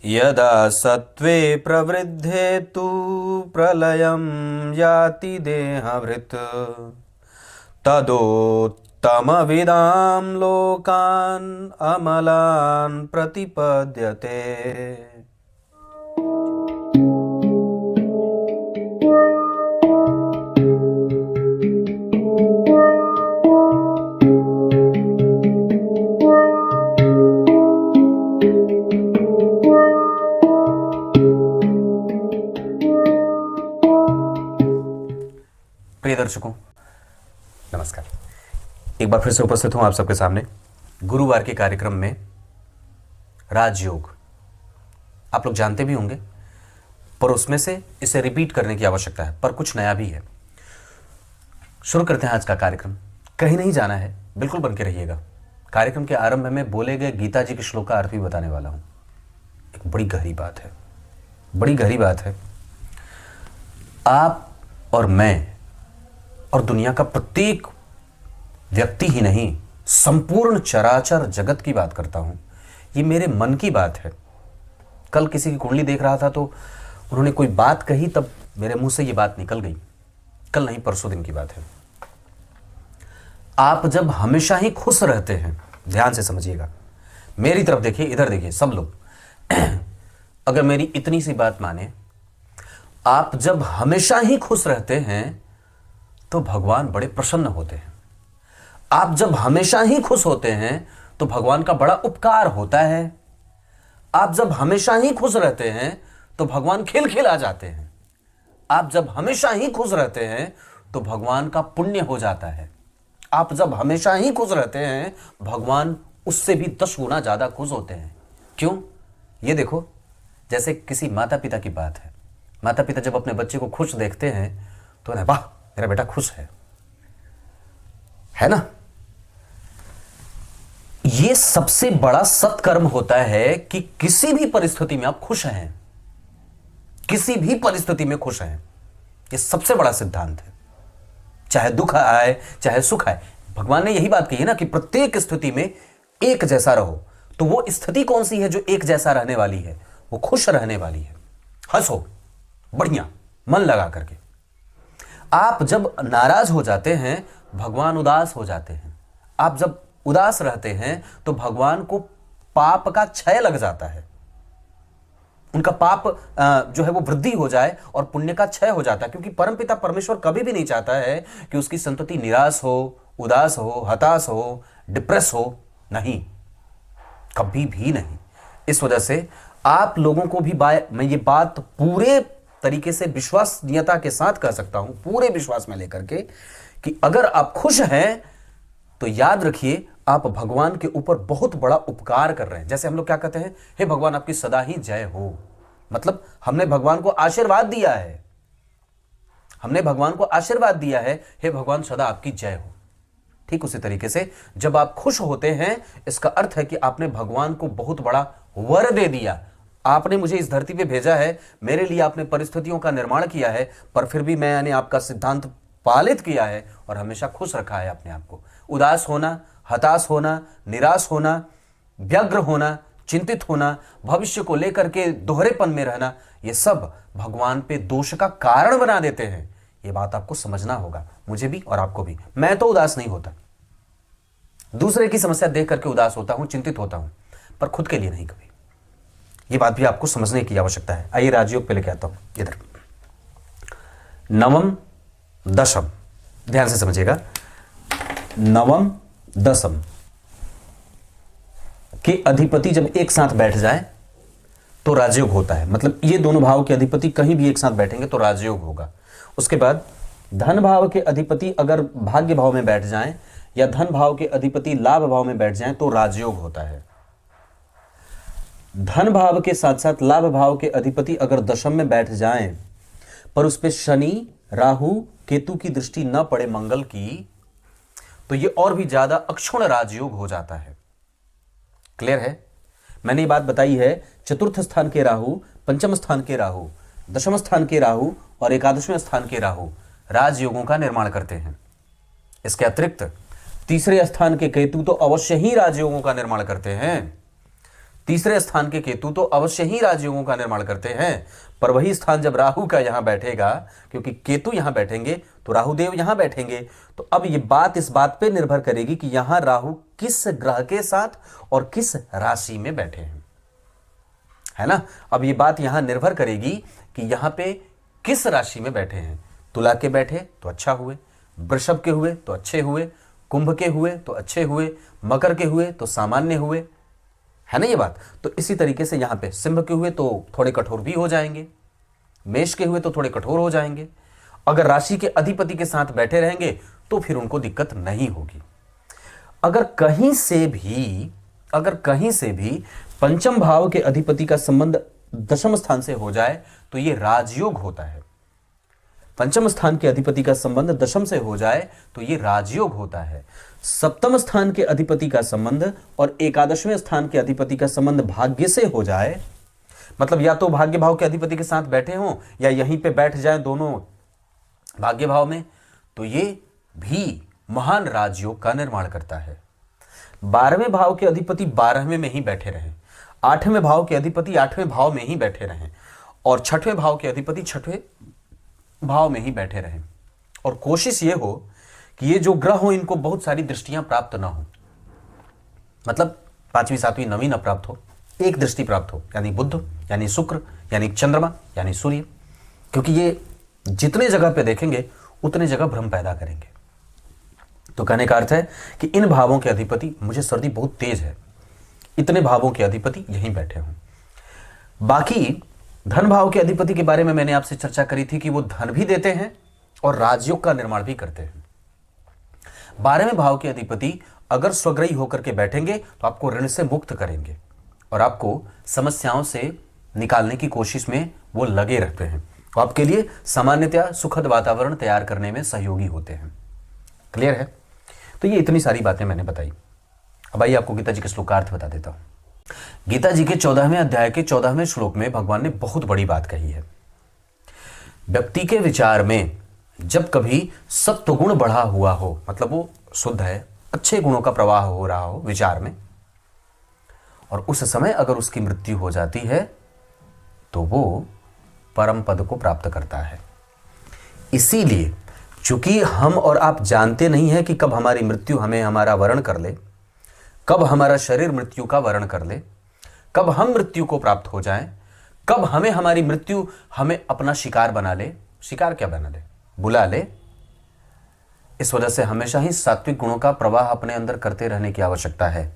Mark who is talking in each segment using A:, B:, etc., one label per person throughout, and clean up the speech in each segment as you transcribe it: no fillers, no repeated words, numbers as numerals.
A: यदा सत्त्वे प्रवृद्धे तु प्रलयं याति देहभृत् तदोत्तमविदां लोकान् अमलान् प्रतिपद्यते। प्रिय दर्शकों नमस्कार। एक बार फिर से उपस्थित हूं आप सबके सामने गुरुवार के कार्यक्रम में। राजयोग आप लोग जानते भी होंगे, पर उसमें से इसे रिपीट करने की आवश्यकता है, पर कुछ नया भी है। शुरू करते हैं आज का कार्यक्रम। कहीं नहीं जाना है, बिल्कुल बन के रहिएगा। कार्यक्रम के आरंभ में बोले गए गीता जी के श्लोक का अर्थ भी बताने वाला हूं। एक बड़ी गहरी बात है, बड़ी गहरी बात है। आप और मैं और दुनिया का प्रत्येक व्यक्ति ही नहीं, संपूर्ण चराचर जगत की बात करता हूं। ये मेरे मन की बात है। कल किसी की कुंडली देख रहा था तो उन्होंने कोई बात कही, तब मेरे मुंह से ये बात निकल गई। कल नहीं, परसों दिन की बात है। आप जब हमेशा ही खुश रहते हैं, ध्यान से समझिएगा, मेरी तरफ देखिए, इधर देखिए सब लोग अगर मेरी इतनी सी बात माने, आप जब हमेशा ही खुश रहते हैं तो भगवान बड़े प्रसन्न होते हैं। आप जब हमेशा ही खुश होते हैं तो भगवान का बड़ा उपकार होता है। आप जब हमेशा ही खुश रहते हैं तो भगवान खिल आ जाते हैं। आप जब हमेशा ही खुश रहते हैं तो भगवान का पुण्य हो जाता है। आप जब हमेशा ही खुश रहते हैं, भगवान उससे भी 10 गुना ज्यादा खुश होते हैं। क्यों? ये देखो, जैसे किसी माता पिता की बात है। माता पिता जब अपने बच्चे को खुश देखते हैं तो वाह, मेरा बेटा खुश है ना। यह सबसे बड़ा सत्कर्म होता है कि किसी भी परिस्थिति में आप खुश हैं, किसी भी परिस्थिति में खुश हैं। यह सबसे बड़ा सिद्धांत है। चाहे दुख आए चाहे सुख आए, भगवान ने यही बात कही है ना कि प्रत्येक स्थिति में एक जैसा रहो। तो वो स्थिति कौन सी है जो एक जैसा रहने वाली है? वो खुश रहने वाली है। हंसो बढ़िया, मन लगा करके। आप जब नाराज हो जाते हैं, भगवान उदास हो जाते हैं। आप जब उदास रहते हैं तो भगवान को पाप का क्षय लग जाता है। उनका पाप जो है वो वृद्धि हो जाए और पुण्य का क्षय हो जाता है। क्योंकि परमपिता परमेश्वर कभी भी नहीं चाहता है कि उसकी संतति निराश हो, उदास हो, हताश हो, डिप्रेस हो। नहीं, कभी भी नहीं। इस वजह से आप लोगों को भी मैं ये बात पूरे तरीके से विश्वसनीयता के साथ कह सकता हूं, पूरे विश्वास में लेकर के, कि अगर आप खुश हैं तो याद रखिए आप भगवान के ऊपर बहुत बड़ा उपकार कर रहे हैं। जैसे हम लोग क्या कहते हैं, हे भगवान आपकी सदा ही जय हो। मतलब हमने भगवान को आशीर्वाद दिया है, हमने भगवान को आशीर्वाद दिया है, हे भगवान सदा आपकी जय हो। ठीक उसी तरीके से जब आप खुश होते हैं, इसका अर्थ है कि आपने भगवान को बहुत बड़ा वर दे दिया। आपने मुझे इस धरती पे भेजा है, मेरे लिए आपने परिस्थितियों का निर्माण किया है, पर फिर भी मैंने आपका सिद्धांत पालित किया है और हमेशा खुश रखा है अपने आप को। उदास होना, हताश होना, निराश होना, व्यग्र होना, चिंतित होना, भविष्य को लेकर के दोहरेपन में रहना, ये सब भगवान पे दोष का कारण बना देते हैं। ये बात आपको समझना होगा, मुझे भी और आपको भी। मैं तो उदास नहीं होता, दूसरे की समस्या देख करके उदास होता हूं, चिंतित होता हूं, पर खुद के लिए नहीं कभी। ये बात भी आपको समझने की आवश्यकता है। आइए राजयोग पे लेके आता हूं। इधर नवम दशम, ध्यान से समझिएगा। नवम दशम के अधिपति जब एक साथ बैठ जाए तो राजयोग होता है। मतलब ये दोनों भाव के अधिपति कहीं भी एक साथ बैठेंगे तो राजयोग होगा। उसके बाद धन भाव के अधिपति अगर भाग्य भाव में बैठ जाएं या धन भाव के अधिपति लाभ भाव में बैठ जाएं तो राजयोग होता है। धन भाव के साथ साथ लाभ भाव के अधिपति अगर दशम में बैठ जाएं पर उस पे शनि, राहु, केतु की दृष्टि न पड़े मंगल की, तो ये और भी ज्यादा अक्षुण राजयोग हो जाता है। क्लियर है? मैंने ये बात बताई है, चतुर्थ स्थान के राहु, पंचम स्थान के राहु, दशम स्थान के राहु और एकादशवें स्थान के राहु राजयोगों का निर्माण करते हैं। इसके अतिरिक्त तीसरे स्थान के केतु तो अवश्य ही राजयोगों का निर्माण करते हैं। तीसरे स्थान के केतु तो अवश्य ही राजयोगों का निर्माण करते हैं, पर वही स्थान जब राहु का यहां बैठेगा, क्योंकि केतु यहां बैठेंगे तो राहुदेव यहां बैठेंगे, तो अब ये बात इस बात पे निर्भर करेगी कि यहां राहु किस ग्रह के साथ और किस राशि में बैठे हैं, है ना। अब ये बात यहां निर्भर करेगी कि यहां पे किस राशि में बैठे हैं। तुला के बैठे तो अच्छा हुए, वृषभ के हुए तो अच्छे हुए, कुंभ के हुए तो अच्छे हुए, मकर के हुए तो सामान्य हुए, है ना ये बात। तो इसी तरीके से यहां पे सिंह के हुए तो थोड़े कठोर भी हो जाएंगे, मेष के हुए तो थोड़े कठोर हो जाएंगे। अगर राशि के अधिपति के साथ बैठे रहेंगे तो फिर उनको दिक्कत नहीं होगी। अगर कहीं से भी पंचम भाव के अधिपति का संबंध दशम स्थान से हो जाए तो यह राजयोग होता है। पंचम स्थान के अधिपति का संबंध दशम से हो जाए तो यह राजयोग होता है। सप्तम स्थान के अधिपति का संबंध और एकादशवें स्थान के अधिपति का संबंध भाग्य से हो जाए, मतलब या तो भाग्य भाव के अधिपति के साथ बैठे हों या यहीं पे बैठ जाए दोनों भाग्य भाव में, तो ये भी महान राजयोग का निर्माण करता है। 12वें भाव के अधिपति 12वें में ही बैठे रहें, 8वें भाव के अधिपति 8वें भाव में ही बैठे रहें, और 6वें भाव के अधिपति 6वें भाव में ही बैठे रहें। और कोशिश ये हो कि ये जो ग्रह हो इनको बहुत सारी दृष्टियां प्राप्त ना हो, मतलब 5वीं 7वीं 9वीं न प्राप्त हो, एक दृष्टि प्राप्त हो, यानी बुध, यानी शुक्र, यानी चंद्रमा, यानी सूर्य, क्योंकि ये जितने जगह पे देखेंगे उतने जगह भ्रम पैदा करेंगे। तो कहने का अर्थ है कि इन भावों के अधिपति, मुझे सर्दी बहुत तेज है, इतने भावों के अधिपति यहीं बैठे हों। बाकी धन भाव के अधिपति के बारे में मैंने आपसे चर्चा करी थी कि वो धन भी देते हैं और राजयोग का निर्माण भी करते हैं। 12वें भाव के अधिपति अगर स्वग्रही होकर के बैठेंगे तो आपको ऋण से मुक्त करेंगे और आपको समस्याओं से निकालने की कोशिश में वो लगे रहते हैं, तो आपके लिए सामान्यतया सुखद वातावरण तैयार करने में सहयोगी होते हैं। क्लियर है। तो ये इतनी सारी बातें मैंने बताई। अब आइए आपको गीता जी के श्लोकार्थ बता देता हूं। गीता जी के 14वें अध्याय के 14वें श्लोक में भगवान ने बहुत बड़ी बात कही है। व्यक्ति के विचार में जब कभी सत्व गुण बढ़ा हुआ हो, मतलब वो शुद्ध है, अच्छे गुणों का प्रवाह हो रहा हो विचार में, और उस समय अगर उसकी मृत्यु हो जाती है तो वो परम पद को प्राप्त करता है। इसीलिए चूंकि हम और आप जानते नहीं है कि कब हमारी मृत्यु हमें हमारा वरण कर ले, कब हमारा शरीर मृत्यु का वरण कर ले, कब हम मृत्यु को प्राप्त हो जाएं, कब हमारी मृत्यु हमें अपना शिकार बना ले, शिकार क्या बना ले, बुला ले। इस वजह से हमेशा ही सात्विक गुणों का प्रवाह अपने अंदर करते रहने की आवश्यकता है।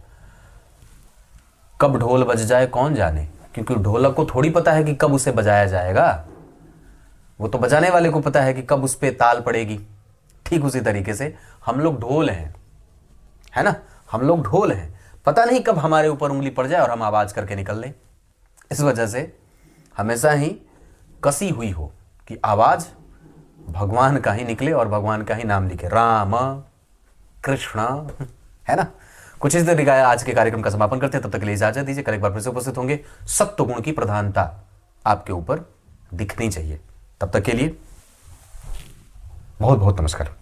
A: कब ढोल बज जाए कौन जाने, क्योंकि ढोलक को थोड़ी पता है कि कब उसे बजाया जाएगा, वो तो बजाने वाले को पता है कि कब उस पे ताल पड़ेगी। ठीक उसी तरीके से हम लोग ढोल हैं, है ना, हम लोग ढोल हैं, पता नहीं कब हमारे ऊपर उंगली पड़ जाए और हम आवाज करके निकल लें। इस वजह से हमेशा ही कसी हुई हो कि आवाज भगवान का ही निकले और भगवान का ही नाम लिखे, राम कृष्ण, है ना। कुछ इस तरीके आज के कार्यक्रम का समापन करते हैं। तब तक के लिए इजाजत दीजिए। कल एक बार फिर से उपस्थित होंगे। सत्व गुण की प्रधानता आपके ऊपर दिखनी चाहिए। तब तक के लिए बहुत बहुत नमस्कार।